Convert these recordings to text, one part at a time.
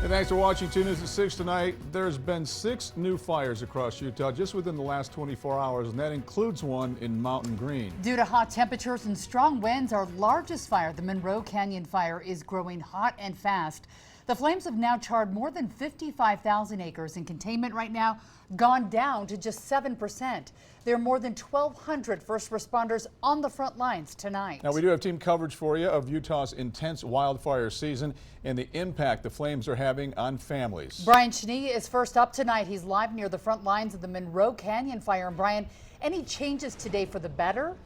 Hey, thanks for watching 2 News at 6 tonight. There's been 6 new fires across Utah just within the last 24 hours, and that includes one in Mountain Green. Due to hot temperatures and strong winds, our largest fire, the Monroe Canyon fire, is growing hot and fast. The flames have now charred more than 55,000 acres, and containment right now gone down to just 7%. There are more than 1,200 first responders on the front lines tonight. Now, we do have team coverage for you of Utah's intense wildfire season and the impact the flames are having on families. Brian Cheney is first up tonight. He's live near the front lines of the Monroe Canyon fire. And Brian, any changes today for the better?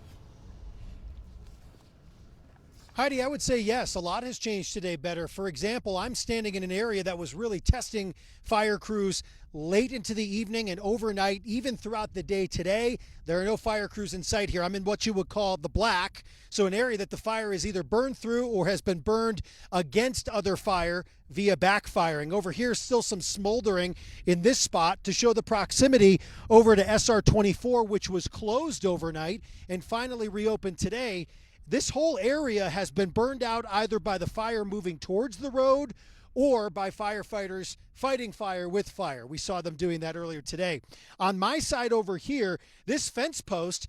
Heidi, I would say yes, a lot has changed today better. For example, I'm standing in an area that was really testing fire crews late into the evening and overnight, even throughout the day today. There are no fire crews in sight here. I'm in what you would call the black, so an area that the fire is either burned through or has been burned against other fire via backfiring. Over here, still some smoldering in this spot to show the proximity over to SR 24, which was closed overnight and finally reopened today. This whole area has been burned out either by the fire moving towards the road or by firefighters fighting fire with fire. We saw them doing that earlier today. On my side over here, this fence post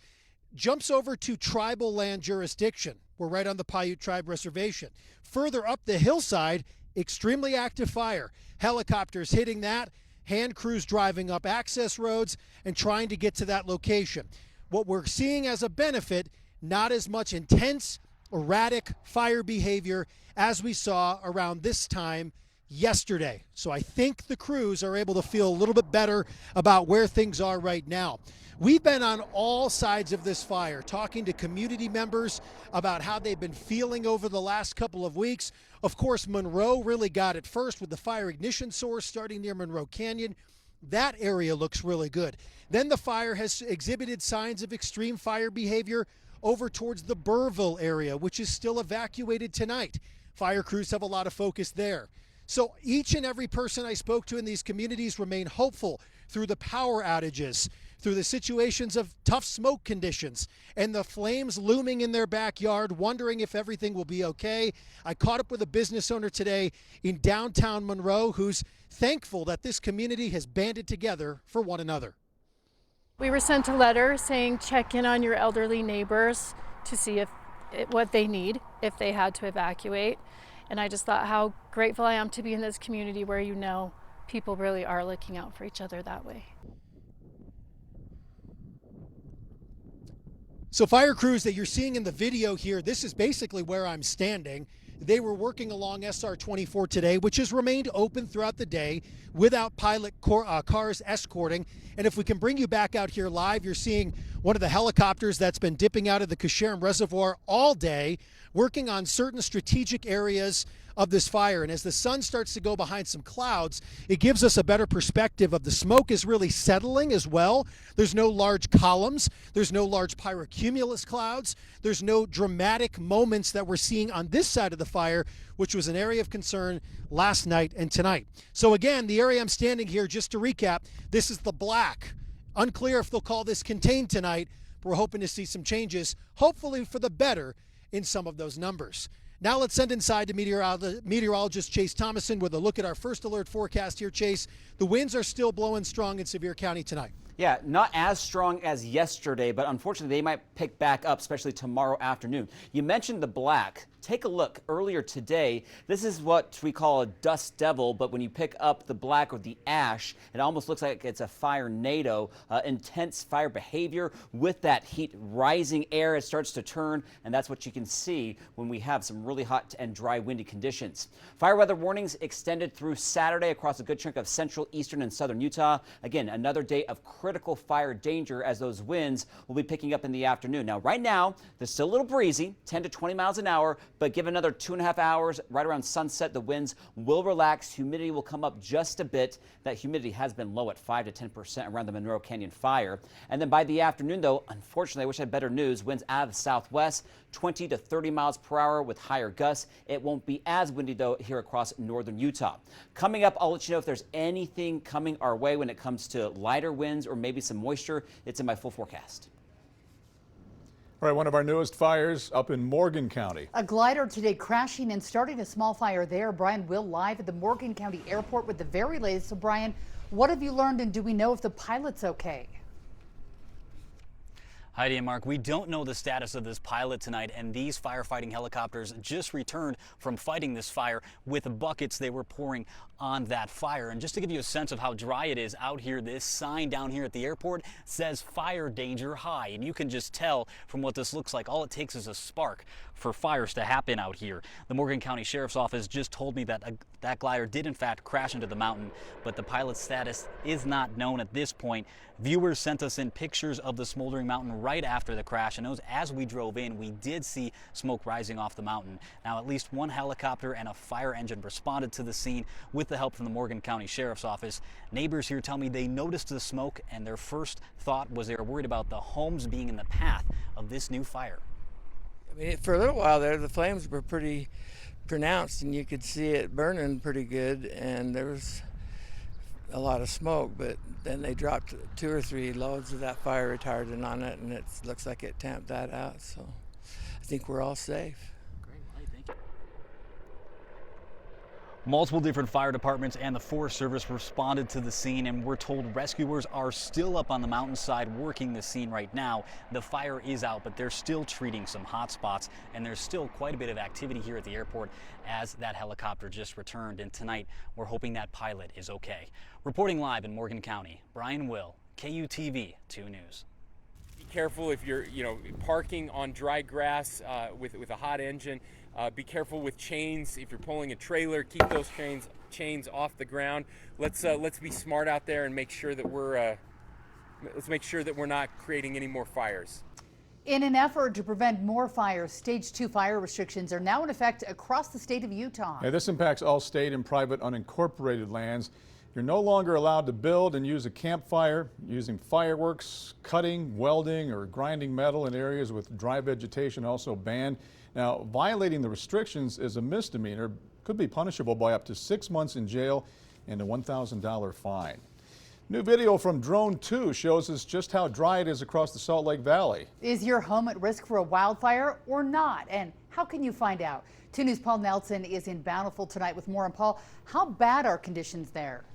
jumps over to tribal land jurisdiction. We're right on the Paiute Tribe Reservation. Further up the hillside, extremely active fire. Helicopters hitting that, hand crews driving up access roads and trying to get to that location. What we're seeing as a benefit, not as much intense, erratic fire behavior as we saw around this time yesterday. So I think the crews are able to feel a little bit better about where things are right now. We've been on all sides of this fire, talking to community members about how they've been feeling over the last couple of weeks. Of course, Monroe really got it first with the fire ignition source starting near Monroe Canyon. That area looks really good. Then the fire has exhibited signs of extreme fire behavior over towards the Burrville area, which is still evacuated tonight. Fire crews have a lot of focus there. So each and every person I spoke to in these communities remain hopeful through the power outages, through the situations of tough smoke conditions, and the flames looming in their backyard, wondering if everything will be okay. I caught up with a business owner today in downtown Monroe who's thankful that this community has banded together for one another. We were sent a letter saying check in on your elderly neighbors to see what they need if they had to evacuate. And I just thought how grateful I am to be in this community where people really are looking out for each other that way. So fire crews that you're seeing in the video here, this is basically where I'm standing. They were working along SR 24 today, which has remained open throughout the day without pilot cars escorting. And if we can bring you back out here live, you're seeing one of the helicopters that's been dipping out of the Casherim Reservoir all day, working on certain strategic areas of this fire. And as the sun starts to go behind some clouds, it gives us a better perspective of the smoke is really settling as well. There's no large columns. There's no large pyrocumulus clouds. There's no dramatic moments that we're seeing on this side of the fire, which was an area of concern last night and tonight. So again, the area I'm standing here, just to recap, this is the black. Unclear if they'll call this contained tonight, but we're hoping to see some changes, hopefully for the better in some of those numbers. Now let's send inside to meteorologist Chase Thomason with a look at our first alert forecast here. Chase, the winds are still blowing strong in Sevier County tonight. Yeah, not as strong as yesterday, but unfortunately they might pick back up, especially tomorrow afternoon. You mentioned the black. Take a look earlier today. This is what we call a dust devil, but when you pick up the black or the ash, it almost looks like it's a fire NATO. Intense fire behavior with that heat rising air. It starts to turn, and that's what you can see when we have some really hot and dry windy conditions. Fire weather warnings extended through Saturday across a good chunk of central, eastern, and southern Utah. Again, another day of critical fire danger as those winds will be picking up in the afternoon. Now, right now, there's still a little breezy, 10 to 20 miles an hour, but give another 2.5 hours, right around sunset, the winds will relax. Humidity will come up just a bit. That humidity has been low at 5 to 10% around the Monroe Canyon fire. And then by the afternoon, though, unfortunately, I wish I had better news. Winds out of the southwest, 20 to 30 miles per hour with higher gusts. It won't be as windy, though, here across northern Utah. Coming up, I'll let you know if there's anything coming our way when it comes to lighter winds or maybe some moisture. It's in my full forecast. All right, one of our newest fires up in Morgan County. A glider today crashing and starting a small fire there. Brian Will live at the Morgan County Airport with the very latest. So Brian, what have you learned, and do we know if the pilot's okay? Heidi and Mark, we don't know the status of this pilot tonight, and these firefighting helicopters just returned from fighting this fire with buckets they were pouring on that fire. And just to give you a sense of how dry it is out here, this sign down here at the airport says fire danger high, and you can just tell from what this looks like, all it takes is a spark for fires to happen out here. The Morgan County Sheriff's Office just told me that that glider did in fact crash into the mountain, but the pilot's status is not known at this point. Viewers sent us in pictures of the smoldering mountain right after the crash, and as we drove in, we did see smoke rising off the mountain. Now, at least one helicopter and a fire engine responded to the scene with the help from the Morgan County Sheriff's Office. Neighbors here tell me they noticed the smoke, and their first thought was they were worried about the homes being in the path of this new fire. I mean, for a little while there, the flames were pretty pronounced, and you could see it burning pretty good, and there was a lot of smoke, but then they dropped 2 or 3 loads of that fire retardant on it, and it looks like it tamped that out, so I think we're all safe. Great, thank you. Multiple different fire departments and the Forest Service responded to the scene, and we're told rescuers are still up on the mountainside working the scene right now. The fire is out, but they're still treating some hot spots, and there's still quite a bit of activity here at the airport as that helicopter just returned. And tonight, we're hoping that pilot is okay. Reporting live in Morgan County, Brian Will, KUTV 2 News. Be careful if you're, parking on dry grass with a hot engine. Be careful with chains. If you're pulling a trailer, keep those chains off the ground. Let's be smart out there and make sure that we're not creating any more fires. In an effort to prevent more fires, Stage 2 fire restrictions are now in effect across the state of Utah. Hey, this impacts all state and private unincorporated lands. You're no longer allowed to build and use a campfire, using fireworks, cutting, welding, or grinding metal in areas with dry vegetation also banned. Now, violating the restrictions is a misdemeanor, could be punishable by up to 6 months in jail and a $1,000 fine. New video from Drone 2 shows us just how dry it is across the Salt Lake Valley. Is your home at risk for a wildfire or not? And how can you find out? 2 News' Paul Nelson is in Bountiful tonight with more. And Paul, how bad are conditions there?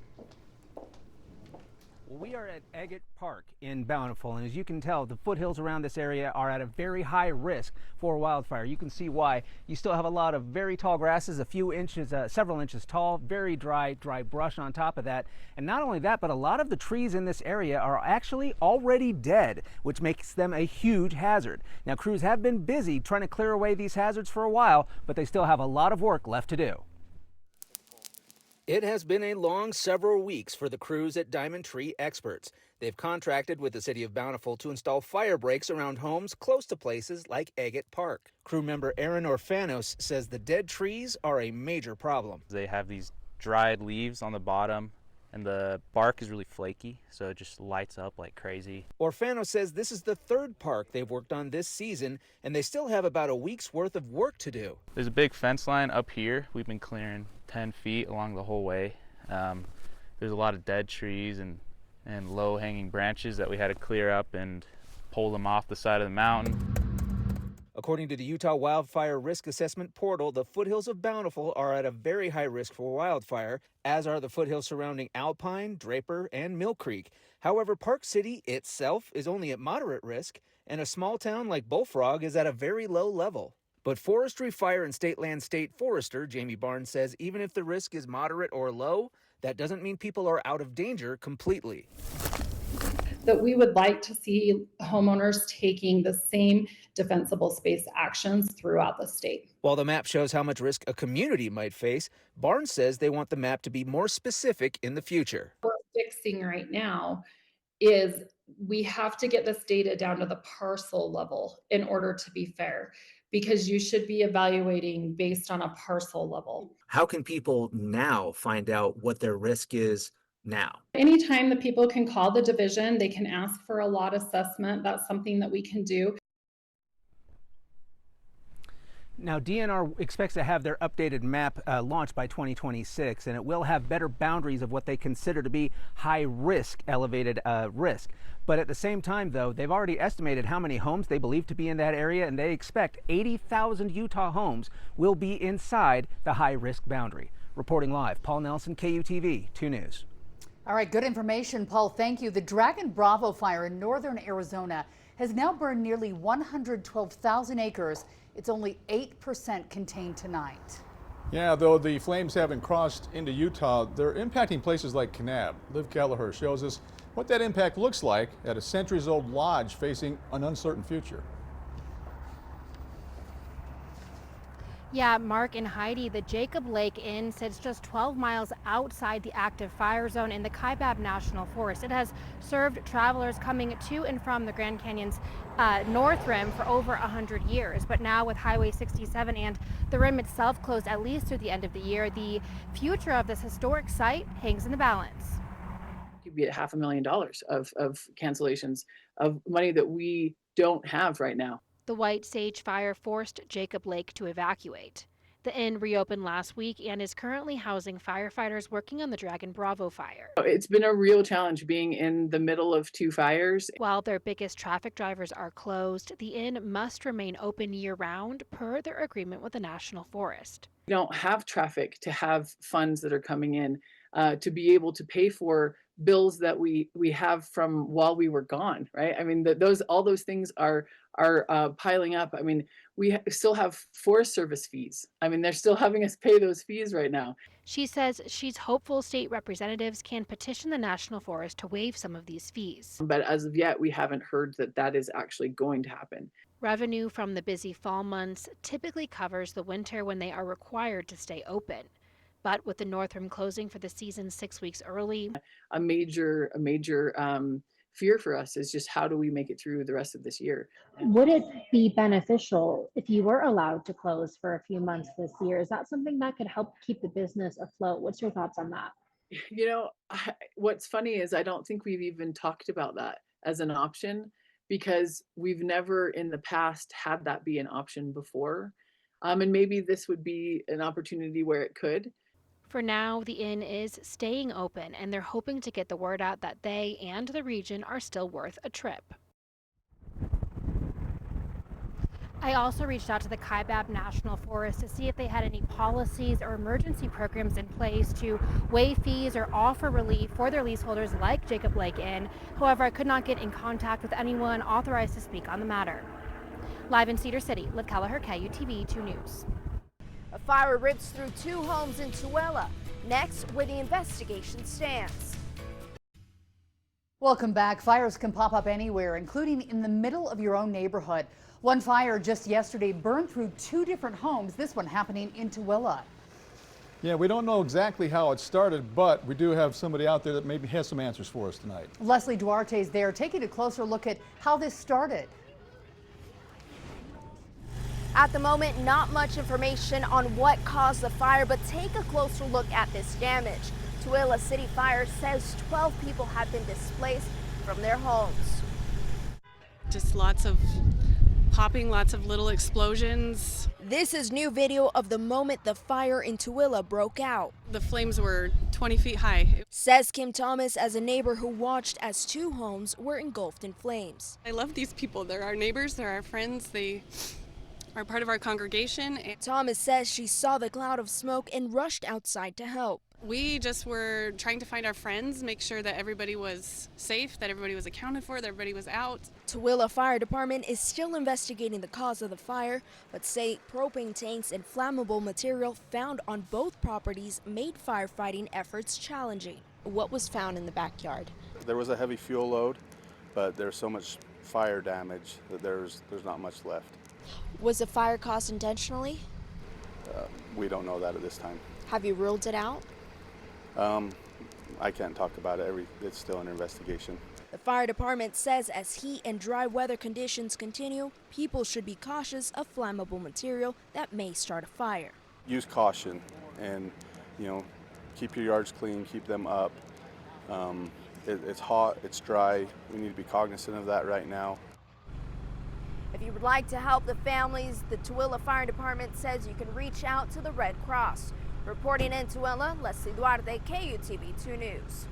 Well, we are at Agate Park in Bountiful, and as you can tell, the foothills around this area are at a very high risk for wildfire. You can see why. You still have a lot of very tall grasses, a few inches, several inches tall, very dry brush on top of that. And not only that, but a lot of the trees in this area are actually already dead, which makes them a huge hazard. Now, crews have been busy trying to clear away these hazards for a while, but they still have a lot of work left to do. It has been a long several weeks for the crews at Diamond Tree Experts. They've contracted with the city of Bountiful to install fire breaks around homes close to places like Agate Park. Crew member Aaron Orfanos says the dead trees are a major problem. They have these dried leaves on the bottom, and the bark is really flaky, so it just lights up like crazy. Orfanos says this is the 3rd park they've worked on this season, and they still have about a week's worth of work to do. There's a big fence line up here. We've been clearing 10 feet along the whole way. There's a lot of dead trees and low-hanging branches that we had to clear up and pull them off the side of the mountain. According to the Utah Wildfire Risk Assessment Portal, the foothills of Bountiful are at a very high risk for wildfire, as are the foothills surrounding Alpine, Draper, and Mill Creek. However, Park City itself is only at moderate risk, and a small town like Bullfrog is at a very low level. But Forestry, Fire, and State Land State Forester Jamie Barnes says even if the risk is moderate or low, that doesn't mean people are out of danger completely. That we would like to see homeowners taking the same defensible space actions throughout the state. While the map shows how much risk a community might face, Barnes says they want the map to be more specific in the future. What we're fixing right now is we have to get this data down to the parcel level in order to be fair, because you should be evaluating based on a parcel level. How can people now find out what their risk is now? Anytime the people can call the division, they can ask for a lot assessment. That's something that we can do. Now, DNR expects to have their updated map launched by 2026, and it will have better boundaries of what they consider to be high risk, elevated risk. But at the same time, though, they've already estimated how many homes they believe to be in that area, and they expect 80,000 Utah homes will be inside the high risk boundary. Reporting live, Paul Nelson, KUTV 2 News. All right, good information, Paul. Thank you. The Dragon Bravo fire in northern Arizona has now burned nearly 112,000 acres. It's only 8% contained tonight. Yeah, though the flames haven't crossed into Utah, they're impacting places like Kanab. Liv Kelleher shows us what that impact looks like at a centuries-old lodge facing an uncertain future. Yeah, Mark and Heidi, the Jacob Lake Inn sits just 12 miles outside the active fire zone in the Kaibab National Forest. It has served travelers coming to and from the Grand Canyon's North Rim for over 100 years. But now with Highway 67 and the rim itself closed at least through the end of the year, the future of this historic site hangs in the balance. Could be at $500,000 of cancellations of money that we don't have right now. The White Sage Fire forced Jacob Lake to evacuate. The inn reopened last week and is currently housing firefighters working on the Dragon Bravo fire. It's been a real challenge being in the middle of two fires. While their biggest traffic drivers are closed, the inn must remain open year-round per their agreement with the National Forest. We don't have traffic to have funds that are coming in to be able to pay for bills that we have from while we were gone, right? I mean, all those things are piling up. I mean, we still have Forest Service fees. I mean, they're still having us pay those fees right now. She says she's hopeful state representatives can petition the National Forest to waive some of these fees. But as of yet, we haven't heard that is actually going to happen. Revenue from the busy fall months typically covers the winter when they are required to stay open. But with the North Rim closing for the season 6 weeks early, a major fear for us is just how do we make it through the rest of this year? Would it be beneficial if you were allowed to close for a few months this year? Is that something that could help keep the business afloat? What's your thoughts on that? You know, what's funny is I don't think we've even talked about that as an option because we've never in the past had that be an option before. And maybe this would be an opportunity where it could. For now, the inn is staying open, and they're hoping to get the word out that they and the region are still worth a trip. I also reached out to the Kaibab National Forest to see if they had any policies or emergency programs in place to waive fees or offer relief for their leaseholders like Jacob Lake Inn. However, I could not get in contact with anyone authorized to speak on the matter. Live in Cedar City, Liv Kelleher, KUTV 2 News. A fire rips through 2 homes in Tooele. Next, where the investigation stands. Welcome back. Fires can pop up anywhere, including in the middle of your own neighborhood. One fire just yesterday burned through 2 different homes, this one happening in Tooele. Yeah, we don't know exactly how it started, but we do have somebody out there that maybe has some answers for us tonight. Leslie Duarte is there, taking a closer look at how this started. At the moment, not much information on what caused the fire, but take a closer look at this damage. Tooele City Fire says 12 people have been displaced from their homes. Just lots of popping, lots of little explosions. This is new video of the moment the fire in Tooele broke out. The flames were 20 feet high. Says Kim Thomas as a neighbor who watched as 2 homes were engulfed in flames. I love these people. They're our neighbors, they're our friends, they are part of our congregation. Thomas says she saw the cloud of smoke and rushed outside to help. We just were trying to find our friends, make sure that everybody was safe, that everybody was accounted for, that everybody was out. Tooele Fire Department is still investigating the cause of the fire, but say propane tanks and flammable material found on both properties made firefighting efforts challenging. What was found in the backyard? There was a heavy fuel load, but there's so much fire damage that there's not much left. Was the fire caused intentionally? We don't know that at this time. Have you ruled it out? I can't talk about it. It's still an investigation. The fire department says as heat and dry weather conditions continue, people should be cautious of flammable material that may start a fire. Use caution and, keep your yards clean, keep them up. It's hot, it's dry. We need to be cognizant of that right now. If you would like to help the families, the Tilla Fire Department says you can reach out to the Red Cross. Reporting in Tooele, Leslie Duarte, KUTV 2 News.